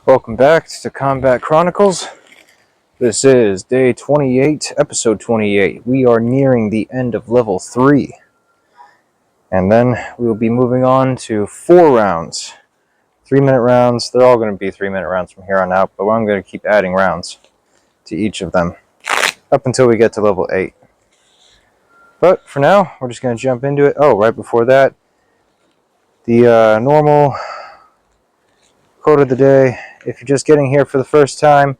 Welcome back to Combat Chronicles. This is day 28, episode 28. We are nearing the end of level 3. And then we will be moving on to 4 rounds. 3-minute rounds. They're all going to be 3-minute rounds from here on out, but I'm going to keep adding rounds to each of them up until we get to level 8. But for now, we're just going to jump into it. Oh, right before that, the normal quote of the day. If you're just getting here for the first time,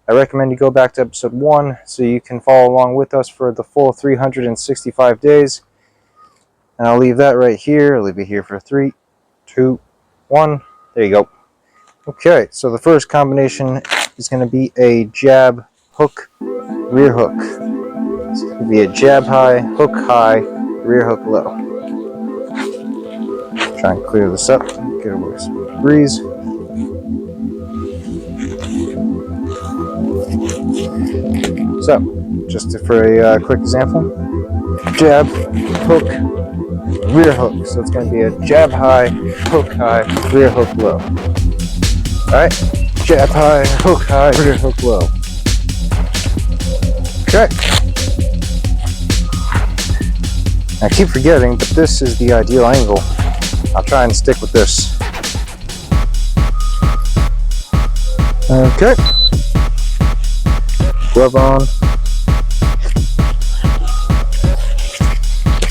I recommend you go back to episode 1 so you can follow along with us for the full 365 days. And I'll leave that right here. I'll leave it here for 3, 2, 1. There you go. Okay, so the first combination is going to be a jab, hook, rear hook. It's going to be a jab high, rear hook low. Try and clear this up, get away some breeze. So, just for a quick example, jab, hook, rear hook. So it's going to be a jab high, rear hook low. Alright, jab high, rear hook low. Okay. I keep forgetting, but this is the ideal angle. I'll try and stick with this. Okay. Glove on.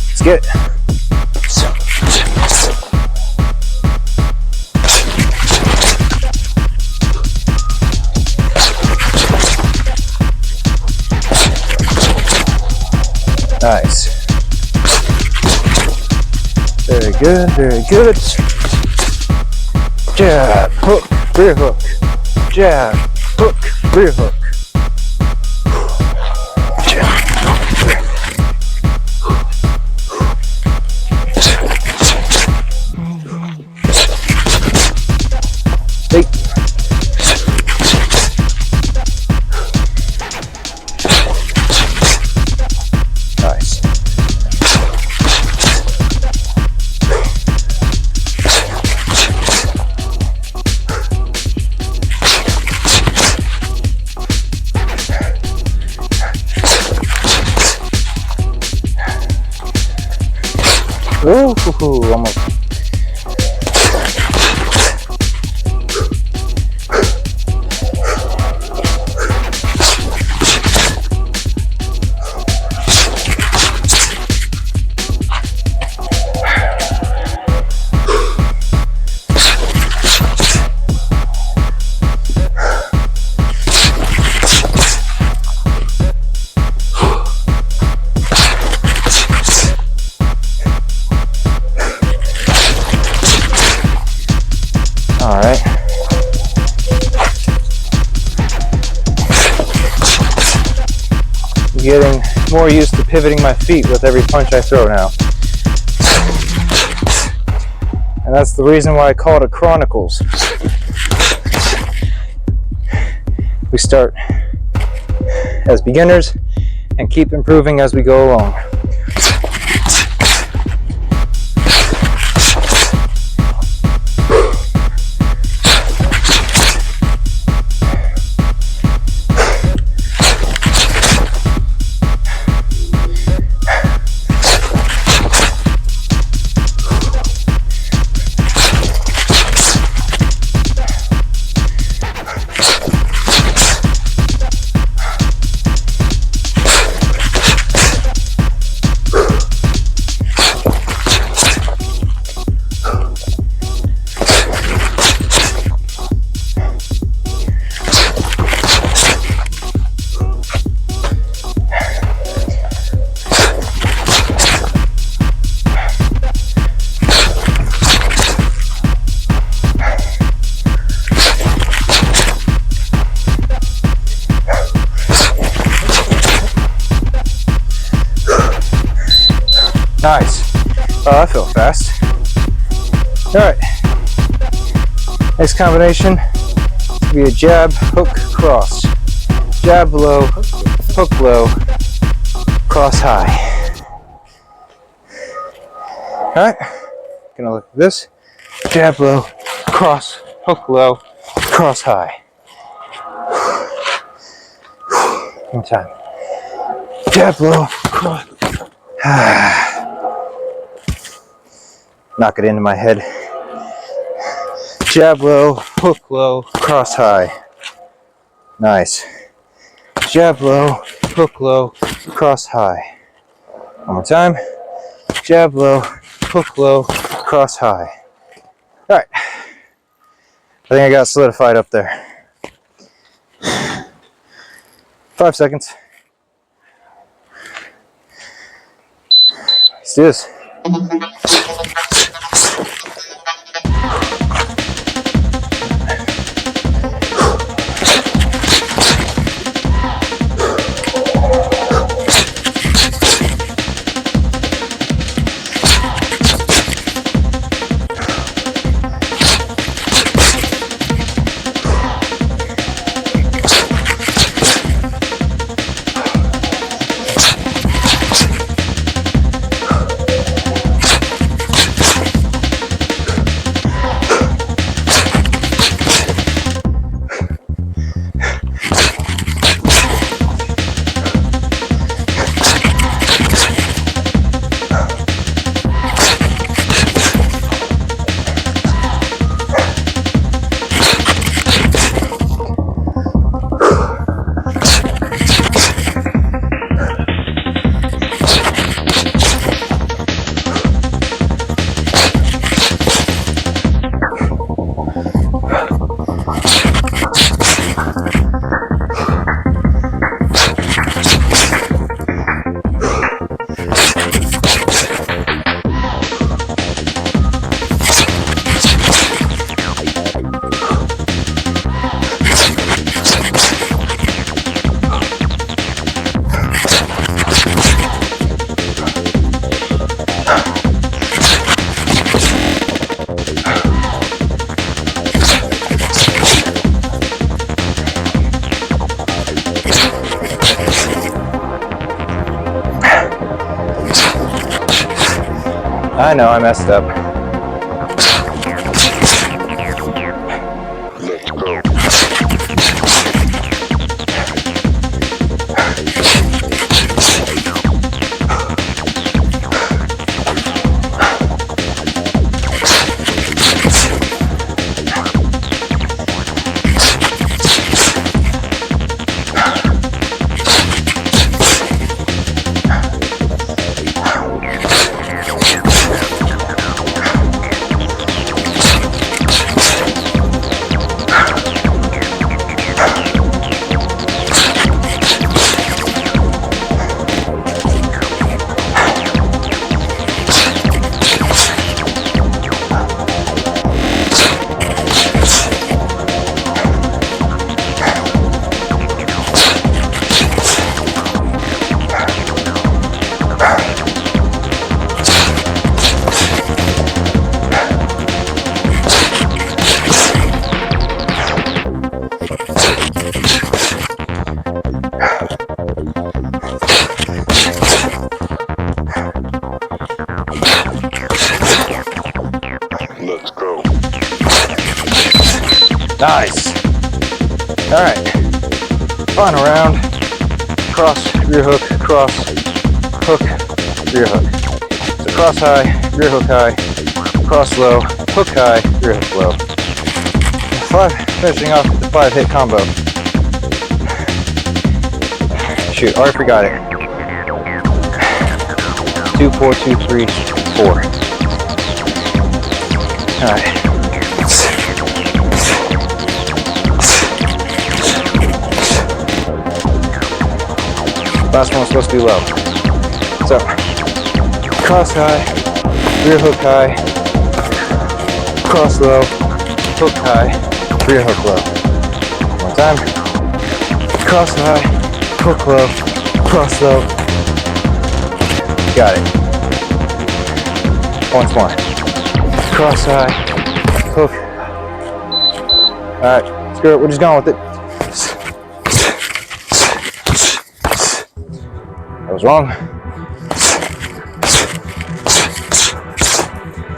Let's get it. Nice. Very good, very good. Jab, hook, rear hook. Jab, hook, rear hook. Nice. Ooh, almost. Alright. I'm getting more used to pivoting my feet with every punch I throw now. And that's the reason why I call it a Chronicles. We start as beginners and keep improving as we go along. Nice. Oh, that felt fast. Alright. Next combination will be a jab, hook, cross. Jab low, hook low, cross high. Alright. Gonna look at this. Jab low, cross, hook low, cross high. One time. Jab low, cross. Knock it into my head. Jab low, hook low, cross high. Nice. Jab low, hook low, cross high. One more time. Jab low, hook low, cross high. Alright. I think I got solidified up there. 5 seconds. Let's do this. I know I messed up. Let's go. Nice. All right. Final round. Cross, rear hook, cross, hook, rear hook. So cross high, rear hook high, cross low, hook high, rear hook low. Finishing off with the 5-hit combo. Shoot, already forgot it. 2, 4, 2, 3, 4. All right. Last one was supposed to be low. So, cross high, rear hook high, cross low, hook high, rear hook low. One time. Cross high, hook low, cross low. Got it. Once more. Cross high, hook. Alright, screw it, we're just going with it. That was wrong.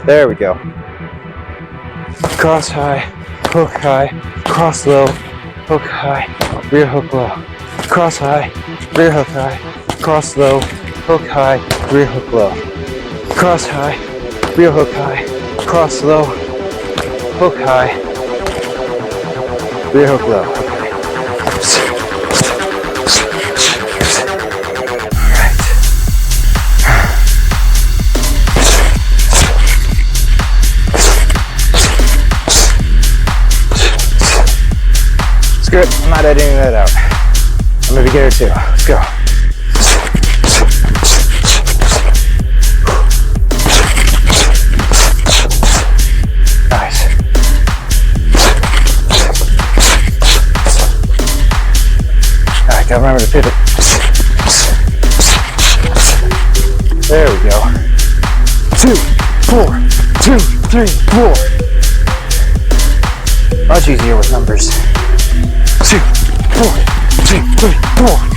There we go. Cross high, hook high, cross low, hook high, rear hook low, cross high, rear hook high, cross low, hook high, rear hook low, cross high, rear hook high, cross low, hook high, rear hook low. Screw it, I'm not editing that out. I'm gonna get her too. Let's go. Nice. Alright, gotta remember to pivot. There we go. 2, 4, 2, 3, 4. Much easier with numbers. 2, 4, 2, 3, 4.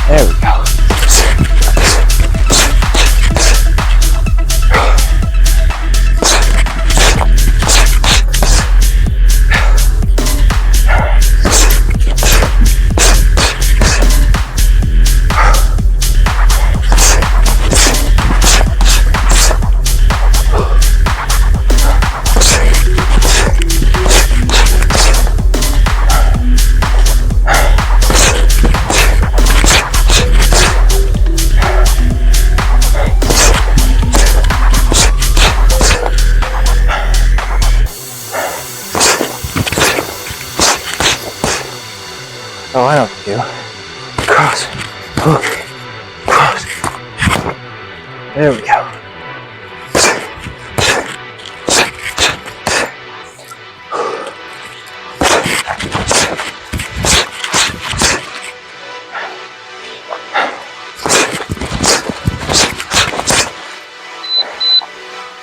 There we go. Oh, I know what to do. Cross, hook, cross. There we go.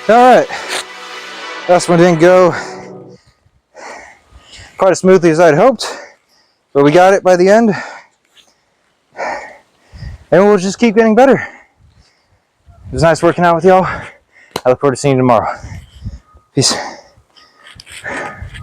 Alright. Last one didn't go quite as smoothly as I'd hoped. But we got it by the end, and we'll just keep getting better. It was nice working out with y'all. I look forward to seeing you tomorrow. Peace.